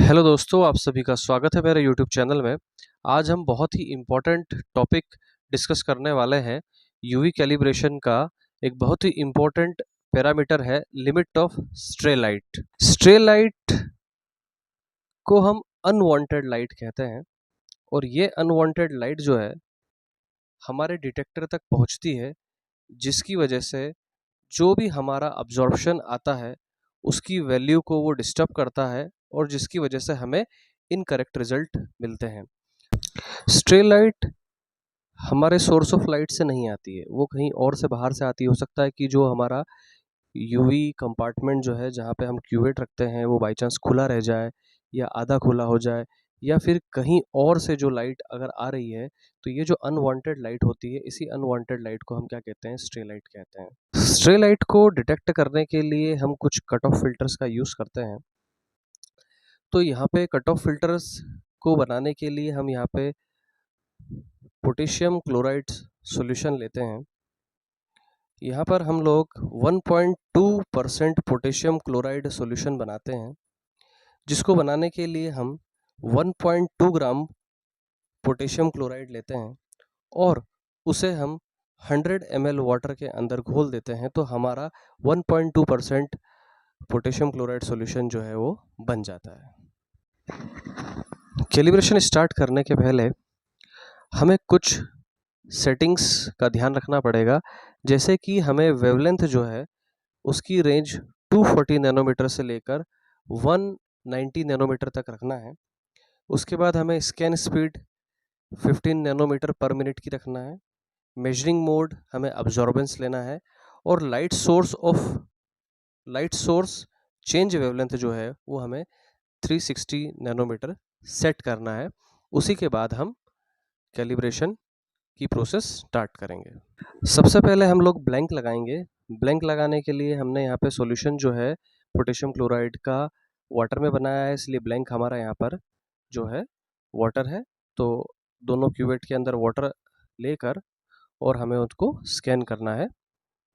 Hello दोस्तों, आप सभी का स्वागत है मेरे यूट्यूब चैनल में। आज हम बहुत ही इम्पोर्टेंट टॉपिक डिस्कस करने वाले हैं। यूवी कैलिब्रेशन का एक बहुत ही इम्पोर्टेंट पैरामीटर है limit of stray light. Stray light को हम अनवांटेड लाइट कहते हैं और ये अनवांटेड लाइट जो है हमारे डिटेक्टर तक पहुंचती है, जिसकी वजह से जो भी हमारा अब्जॉर्प्शन आता है उसकी वैल्यू को वो डिस्टर्ब करता है और जिसकी वजह से हमें इनकरेक्ट रिजल्ट मिलते हैं। स्ट्रे लाइट हमारे सोर्स ऑफ लाइट से नहीं आती है, वो कहीं और से बाहर से आती है। हो सकता है कि जो हमारा यूवी कंपार्टमेंट जो है जहाँ पे हम क्यूवेट रखते हैं वो बाई चांस खुला रह जाए या आधा खुला हो जाए, या फिर कहीं और से जो लाइट अगर आ रही है तो ये जो अनवांटेड लाइट होती है, इसी अनवांटेड लाइट को हम क्या कहते हैं? स्ट्रे लाइट कहते हैं। स्ट्रे लाइट को डिटेक्ट करने के लिए हम कुछ कट ऑफ फिल्टर्स का यूज़ करते हैं। तो यहाँ पे कट ऑफ फिल्टर्स को बनाने के लिए हम यहाँ पे पोटेशियम क्लोराइड सॉल्यूशन लेते हैं। यहाँ पर हम लोग 1.2% पोटेशियम क्लोराइड सॉल्यूशन बनाते हैं, जिसको बनाने के लिए हम 1.2 ग्राम पोटेशियम क्लोराइड लेते हैं और उसे हम 100 ml वाटर के अंदर घोल देते हैं। तो हमारा 1.2% पोटेशियम क्लोराइड सॉल्यूशन जो है वो बन जाता है। कैलिब्रेशन स्टार्ट करने के पहले हमें कुछ सेटिंग्स का ध्यान रखना पड़ेगा, जैसे कि हमें वेवलेंथ जो है उसकी रेंज 240 नैनोमीटर से लेकर 190 नैनोमीटर तक रखना है। उसके बाद हमें scan speed 15 nanometre per minute की रखना है। मेजरिंग मोड हमें अब्जॉर्बेंस लेना है और लाइट सोर्स चेंज वेवलेंथ जो है वो हमें 360 नैनोमीटर सेट करना है। उसी के बाद हम कैलिब्रेशन की प्रोसेस स्टार्ट करेंगे। सबसे पहले हम लोग ब्लैंक लगाएंगे। ब्लैंक लगाने के लिए हमने यहाँ पे सॉल्यूशन जो है पोटेशियम क्लोराइड का वाटर में बनाया है, इसलिए ब्लैंक हमारा यहाँ पर जो है वाटर है। तो दोनों क्यूवेट के अंदर वाटर लेकर और हमें उसको स्कैन करना है,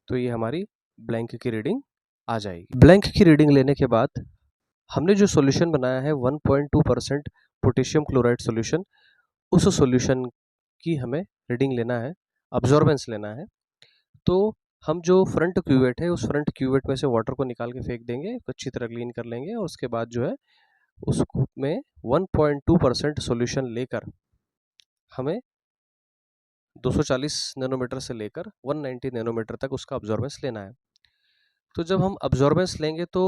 तो ये हमारी ब्लैंक की रीडिंग आ जाएगी। ब्लैंक की रीडिंग लेने के बाद हमने जो सॉल्यूशन बनाया है 1.2% पोटेशियम क्लोराइड सॉल्यूशन, उस सॉल्यूशन की हमें रीडिंग लेना है, अब्जॉर्बेंस लेना है। तो हम जो फ्रंट क्यूवेट है उस फ्रंट क्यूवेट में से वाटर को निकाल के फेंक देंगे, अच्छी तरह क्लीन कर लेंगे और उसके बाद जो है उसमें 1.2% सॉल्यूशन लेकर हमें 240 नैनोमीटर से लेकर 190 नैनोमीटर तक उसका अब्जॉर्बेंस लेना है। तो जब हम अब्जॉर्बेंस लेंगे तो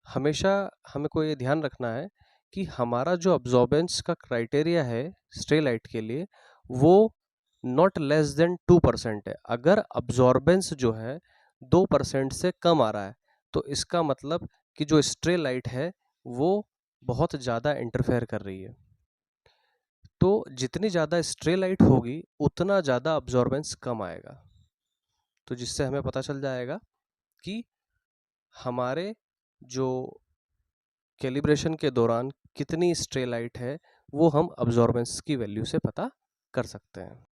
हमेशा हमें को ये ध्यान रखना है कि हमारा जो अब्जॉर्बेंस का क्राइटेरिया है स्ट्रे लाइट के लिए वो नॉट लेस देन 2% है। अगर अब्जॉर्बेंस जो है 2% से कम आ रहा है तो इसका मतलब कि जो स्ट्रे लाइट है वो बहुत ज़्यादा इंटरफेयर कर रही है। तो जितनी ज़्यादा स्ट्रे लाइट होगी उतना ज़्यादा अब्जॉर्बेंस कम आएगा। तो जिससे हमें पता चल जाएगा कि हमारे जो कैलिब्रेशन के दौरान कितनी स्ट्रे लाइट है वो हम अब्जॉर्बेंस की वैल्यू से पता कर सकते हैं।